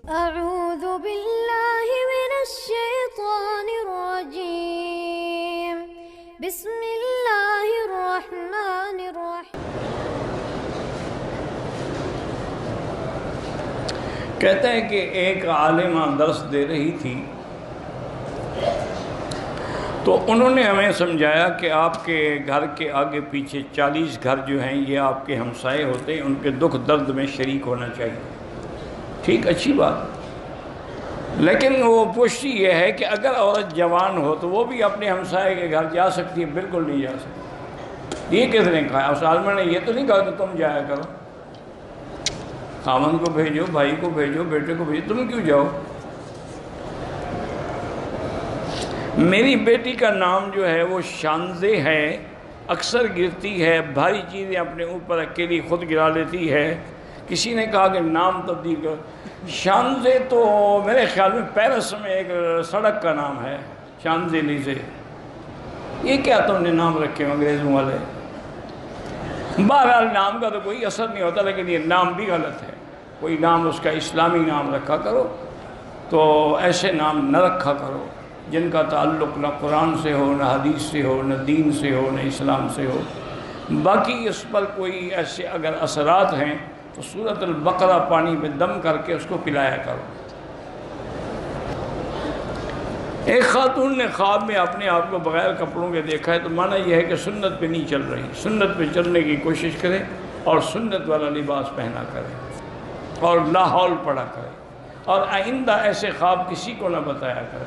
اعوذ باللہ من الشیطان الرجیم بسم اللہ الرحمن الرحیم۔ کہتا ہے کہ ایک عالمہ درس دے رہی تھی تو انہوں نے ہمیں سمجھایا کہ آپ کے گھر کے آگے پیچھے 40 گھر جو ہیں یہ آپ کے ہمسائے ہوتے ہیں، ان کے دکھ درد میں شریک ہونا چاہیے۔ ٹھیک، اچھی بات، لیکن وہ پوچھتی یہ ہے کہ اگر عورت جوان ہو تو وہ بھی اپنے ہمسائے کے گھر جا سکتی ہے؟ بالکل نہیں جا سکتی۔ یہ کس نے کہا؟ اس عالمہ نے یہ تو نہیں کہا کہ تم جایا کرو، خاوند کو بھیجو، بھائی کو بھیجو، بیٹے کو بھیجو، تم کیوں جاؤ؟ میری بیٹی کا نام جو ہے وہ شانزے ہے، اکثر گرتی ہے، بھاری چیزیں اپنے اوپر اکیلی خود گرا لیتی ہے۔ کسی نے کہا کہ نام تبدیل کرو۔ شانزے تو میرے خیال میں پیرس میں ایک سڑک کا نام ہے، شانزے لیزے۔ یہ کیا تم نے نام رکھے انگریزوں والے؟ بہرحال نام کا تو کوئی اثر نہیں ہوتا، لیکن یہ نام بھی غلط ہے۔ کوئی نام اس کا اسلامی نام رکھا کرو، تو ایسے نام نہ رکھا کرو جن کا تعلق نہ قرآن سے ہو، نہ حدیث سے ہو، نہ دین سے ہو، نہ اسلام سے ہو۔ باقی اس پر کوئی ایسے اگر اثرات ہیں تو سورۃ البقرہ پانی میں دم کر کے اس کو پلایا کرو۔ ایک خاتون نے خواب میں اپنے آپ کو بغیر کپڑوں کے دیکھا ہے، تو معنی یہ ہے کہ سنت پہ نہیں چل رہی، سنت پہ چلنے کی کوشش کرے اور سنت والا لباس پہنا کرے اور لاحول پڑھا کرے، اور آئندہ ایسے خواب کسی کو نہ بتایا کرے۔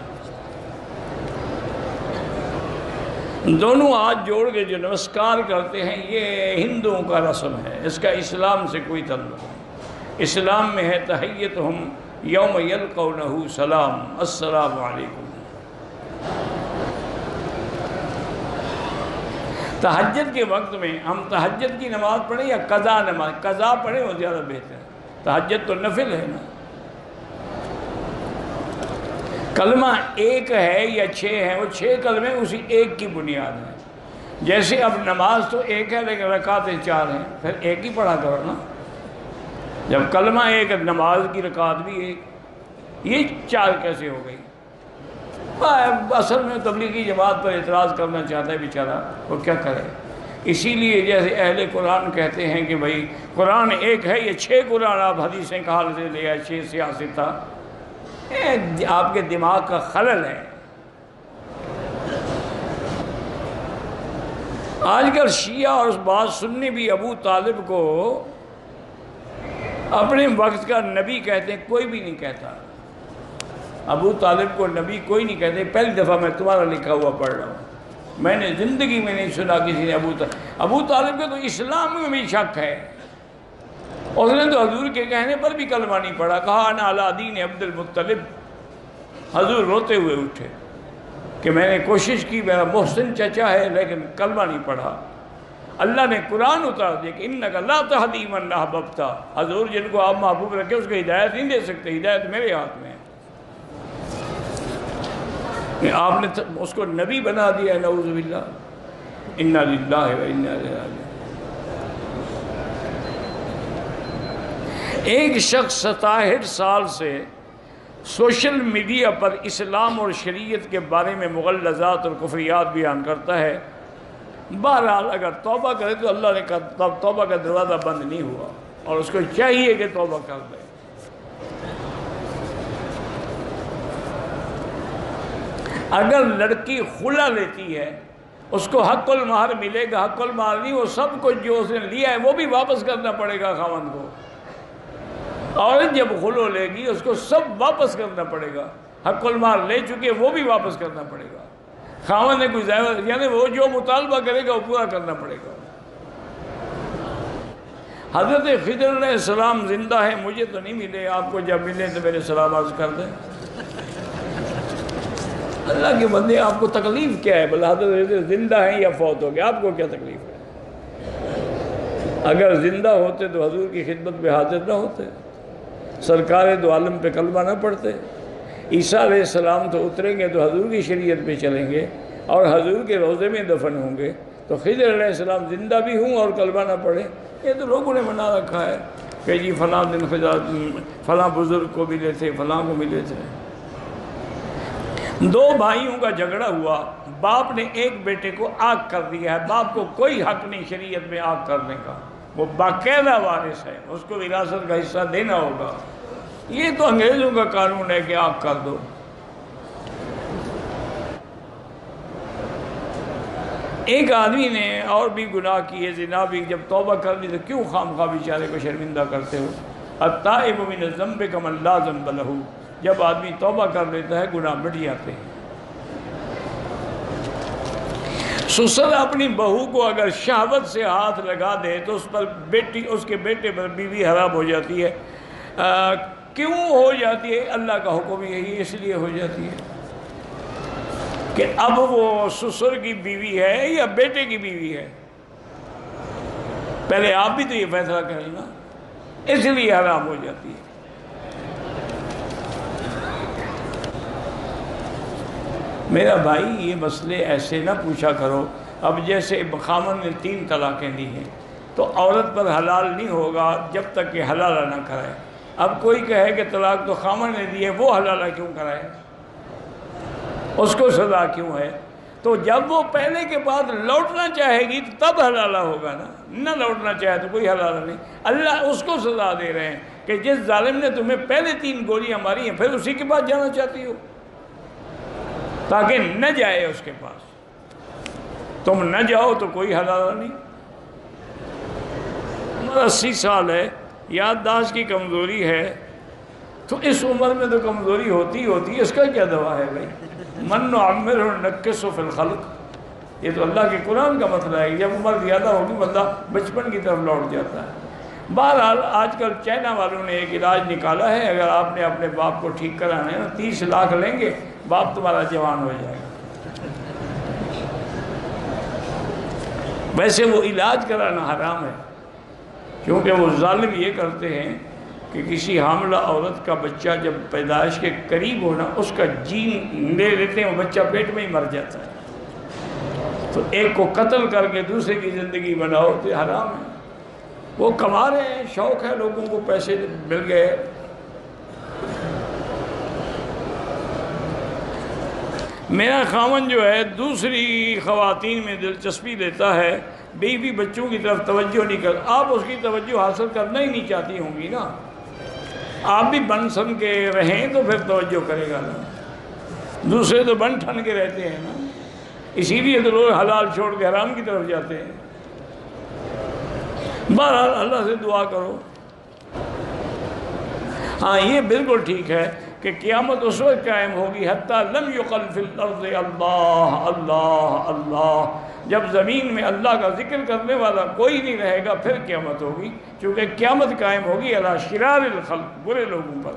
دونوں ہاتھ جوڑ کے جو نمسکار کرتے ہیں یہ ہندوؤں کا رسم ہے، اس کا اسلام سے کوئی تعلق نہیں۔ اسلام میں ہے تحیتہم یوم یلقونہ سلام، السلام علیکم۔ تہجد کے وقت میں ہم تہجد کی نماز پڑھیں یا قضا نماز؟ قضا پڑھیں وہ زیادہ بہتر ہے، تہجد تو نفل ہے نا۔ کلمہ ایک ہے یا 6 ہے، وہ 6 کلمے اسی ایک کی بنیاد ہیں۔ جیسے اب نماز تو ایک ہے لیکن رکعتیں 4 ہیں، پھر ایک ہی پڑھا کرو نا۔ جب کلمہ ایک ہے، نماز کی رکعت بھی ایک، یہ 4 کیسے ہو گئی؟ اصل میں تبلیغی جماعت پر اعتراض کرنا چاہتا ہے بیچارہ، وہ کیا کرے؟ اسی لیے جیسے اہل قرآن کہتے ہیں کہ بھائی قرآن ایک ہے، یہ 6 قرآن آپ حدیثیں کہاں سے لے آئے، 6 سیاستہ؟ آپ کے دماغ کا خلل ہے۔ آج کل شیعہ اور اس بات سننے بھی ابو طالب کو اپنے وقت کا نبی کہتے ہیں، کوئی بھی نہیں کہتا۔ ابو طالب کو نبی کوئی نہیں کہتے۔ پہلی دفعہ میں تمہارا لکھا ہوا پڑھ رہا ہوں، میں نے زندگی میں نہیں سنا کسی نے ابو طالب کے تو اسلام میں بھی شک ہے۔ اس نے تو حضور کے کہنے پر بھی کلمہ نہیں پڑھا، کہا انا علی دین عبد المطلب۔ حضور روتے ہوئے اٹھے کہ میں نے کوشش کی، میرا محسن چچا ہے، لیکن کلمہ نہیں پڑھا۔ اللہ نے قرآن اتار دیا کہ انک لا تہدی من احببت۔ حضور جن کو آپ محبوب رکھے اس کو ہدایت نہیں دے سکتے، ہدایت میرے ہاتھ میں ہے۔ آپ نے اس کو نبی بنا دیا، نعوذ باللہ، انا للہ و انا الیہ راجعون۔ ایک شخص 67 سال سے سوشل میڈیا پر اسلام اور شریعت کے بارے میں مغلظات اور کفریات بیان کرتا ہے۔ بہرحال اگر توبہ کرے تو اللہ نے کہا توبہ کا دروازہ بند نہیں ہوا، اور اس کو چاہیے کہ توبہ کر دے۔ اگر لڑکی خلا لیتی ہے اس کو حق المہر ملے گا، حق المہر نہیں، وہ سب کچھ جو اس نے لیا ہے وہ بھی واپس کرنا پڑے گا خاوند کو۔ عورت جب خلو لے گی اس کو سب واپس کرنا پڑے گا، حق المہر لے چکے وہ بھی واپس کرنا پڑے گا۔ خاوند نے کوئی زیادہ، یعنی وہ جو مطالبہ کرے گا وہ پورا کرنا پڑے گا۔ حضرت خضر علیہ السلام زندہ ہے، مجھے تو نہیں ملے، آپ کو جب ملے تو میرے سلام عرض کر دیں۔ اللہ کے بندے، آپ کو تکلیف کیا ہے؟ بھلا حضرت زندہ ہیں یا فوت ہو گئے، آپ کو کیا تکلیف ہے؟ اگر زندہ ہوتے تو حضور کی خدمت میں حاضر نہ ہوتے، سرکار دو عالم پہ کلمہ نہ پڑھتے۔ عیسیٰ علیہ السلام تو اتریں گے تو حضور کی شریعت پہ چلیں گے اور حضور کے روضے میں دفن ہوں گے، تو خضر علیہ السلام زندہ بھی ہوں اور کلمہ نہ پڑھیں، یہ تو لوگوں نے منا رکھا ہے۔ کہ جی فلاں دن فلاں بزرگ کو ملے تھے، فلاں کو ملے تھے۔ دو بھائیوں کا جھگڑا ہوا، باپ نے ایک بیٹے کو آگ کر دیا ہے، باپ کو کوئی حق نہیں شریعت میں آگ کرنے کا، وہ باقاعدہ وارث ہے، اس کو وراثت کا حصہ دینا ہوگا۔ یہ تو انگریزوں کا قانون ہے کہ آگ کر دو۔ ایک آدمی نے اور بھی گناہ کیے، زنا بھی، جب توبہ کر لی تو کیوں خواہ بیچارے کو شرمندہ کرتے ہو؟ التائب من الذنب کمن لا ذنب لہ، جب آدمی توبہ کر لیتا ہے گناہ مٹ جاتے ہیں۔ سسر اپنی بہو کو اگر شہوت سے ہاتھ لگا دے تو اس پر بیٹی، اس کے بیٹے پر بیوی حرام ہو جاتی ہے۔ کیوں ہو جاتی ہے؟ اللہ کا حکم یہی اس لیے ہو جاتی ہے کہ اب وہ سسر کی بیوی ہے یا بیٹے کی بیوی ہے، پہلے آپ بھی تو یہ فیصلہ کریں نا، اس لیے حرام ہو جاتی ہے۔ میرا بھائی یہ مسئلے ایسے نہ پوچھا کرو۔ اب جیسے خامن نے 3 طلاقیں دی ہیں تو عورت پر حلال نہیں ہوگا جب تک کہ حلالہ نہ کرائے۔ اب کوئی کہے کہ طلاق تو خامن نے دی ہے، وہ حلالہ کیوں کرائے؟ اس کو سزا کیوں ہے؟ تو جب وہ پہلے کے بعد لوٹنا چاہے گی تب حلالہ ہوگا نا، نہ لوٹنا چاہے تو کوئی حلالہ نہیں۔ اللہ اس کو سزا دے رہے ہیں کہ جس ظالم نے تمہیں پہلے 3 گولیاں ماری ہیں پھر اسی کے بعد جانا چاہتی ہو، تاکہ نہ جائے اس کے پاس۔ تم نہ جاؤ تو کوئی حلالہ نہیں۔ عمر 80 سال ہے، یادداشت کی کمزوری ہے، تو اس عمر میں تو کمزوری ہوتی ہے، اس کا کیا دوا ہے بھائی؟ من نعمرہ ننکسہ فی الخلق، یہ تو اللہ کے قرآن کا مسئلہ ہے۔ جب عمر زیادہ ہوگی بندہ بچپن کی طرف لوٹ جاتا ہے۔ بہرحال آج کل چائنا والوں نے ایک علاج نکالا ہے، اگر آپ نے اپنے باپ کو ٹھیک کرانا ہے نا 30 لاکھ لیں گے، باپ تمہارا جوان ہو جائے گا۔ ویسے وہ علاج کرانا حرام ہے، کیونکہ وہ ظالم یہ کرتے ہیں کہ کسی حاملہ عورت کا بچہ جب پیدائش کے قریب ہونا اس کا جین لے لیتے ہیں، وہ بچہ پیٹ میں ہی مر جاتا ہے۔ تو ایک کو قتل کر کے دوسرے کی زندگی بناؤ تو حرام ہے۔ وہ کما رہے ہیں، شوق ہے، لوگوں کو پیسے مل گئے۔ میرا خاوند جو ہے دوسری خواتین میں دلچسپی لیتا ہے، بیوی بچوں کی طرف توجہ نہیں کرتا۔ آپ اس کی توجہ حاصل کرنا ہی نہیں چاہتی ہوں گی نا، آپ بھی بن سن کے رہیں تو پھر توجہ کرے گا نا۔ دوسرے تو بن ٹھن کے رہتے ہیں نا، اسی لیے تو لوگ حلال چھوڑ کے حرام کی طرف جاتے ہیں۔ بہرحال اللہ سے دعا کرو۔ ہاں یہ بالکل ٹھیک ہے کہ قیامت اس وقت قائم ہوگی حتیٰ لم یقل فی الارض اللہ اللہ اللہ، جب زمین میں اللہ کا ذکر کرنے والا کوئی نہیں رہے گا پھر قیامت ہوگی، کیونکہ قیامت قائم ہوگی علی شرار الخلق، برے لوگوں پر۔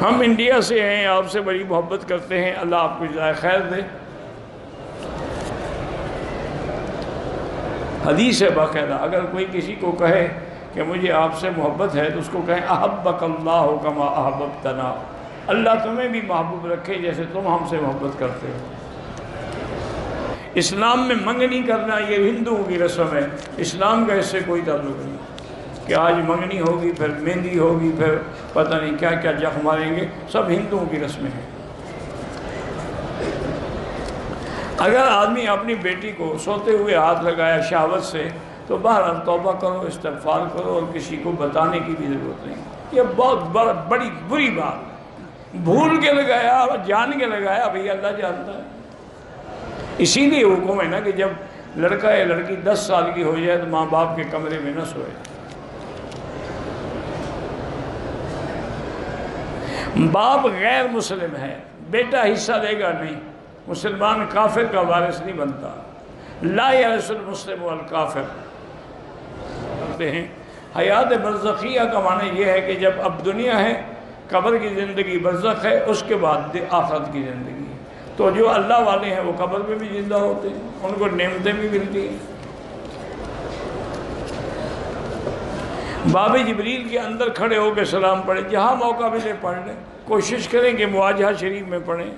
ہم انڈیا سے ہیں، آپ سے بڑی محبت کرتے ہیں، اللہ آپ کو جزائے خیر دے۔ حدیث ہے باقاعدہ، اگر کوئی کسی کو کہے کہ مجھے آپ سے محبت ہے تو اس کو کہیں احبک اللہ کما احببتنا، اللہ تمہیں بھی محبوب رکھے جیسے تم ہم سے محبت کرتے ہو۔ اسلام میں منگنی کرنا یہ ہندوؤں کی رسم ہے، اسلام کا اس سے کوئی تعلق نہیں کہ آج منگنی ہوگی پھر مہندی ہوگی پھر پتہ نہیں کیا کیا جخ ماریں گے، سب ہندوؤں کی رسمیں ہیں۔ اگر آدمی اپنی بیٹی کو سوتے ہوئے ہاتھ لگایا شہوت سے تو بہرحال توبہ کرو، استغفار کرو، اور کسی کو بتانے کی بھی ضرورت نہیں۔ یہ بہت بڑی بری بات، بھول کے لگایا اور جان کے لگایا، بھئی اللہ جانتا ہے۔ اسی لیے حکم ہے نا کہ جب لڑکا یا لڑکی 10 سال کی ہو جائے تو ماں باپ کے کمرے میں نہ سوئے۔ باپ غیر مسلم ہے، بیٹا حصہ دے گا نہیں، مسلمان کافر کا وارث نہیں بنتا۔ لا یرث المسلم والکافر کرتے ہیں۔ حیات برزخیہ کا معنی یہ ہے کہ جب اب دنیا ہے، قبر کی زندگی برزخ ہے، اس کے بعد آخرت کی زندگی ہے۔ تو جو اللہ والے ہیں وہ قبر میں بھی زندہ ہوتے ہیں، ان کو نعمتیں بھی ملتی ہیں۔ باب جبریل کے اندر کھڑے ہو کے سلام پڑھیں، جہاں موقع ملے پڑھ لیں، کوشش کریں کہ مواجہہ شریف میں پڑھیں۔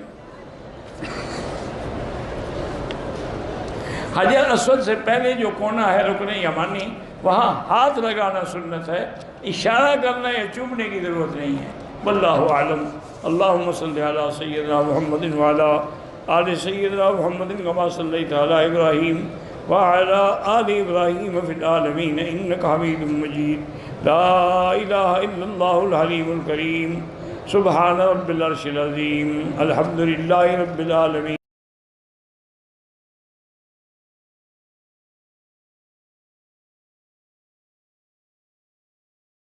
حجر اسود سے پہلے جو کونا ہے رکن یمانی، وہاں ہاتھ لگانا سنت ہے، اشارہ کرنا یا چومنے کی ضرورت نہیں ہے۔ واللہ اعلم۔ اللہم صلی علی سیدنا محمد وعلی آل سیدنا محمد کما صلیت علی ابراہیم وعلی آل ابراہیم فی العالمین انک حمید مجید۔ لا الہ الا اللہ الحلیم الکریم، سبحان رب العرش العظیم، الحمدللہ رب العالمین۔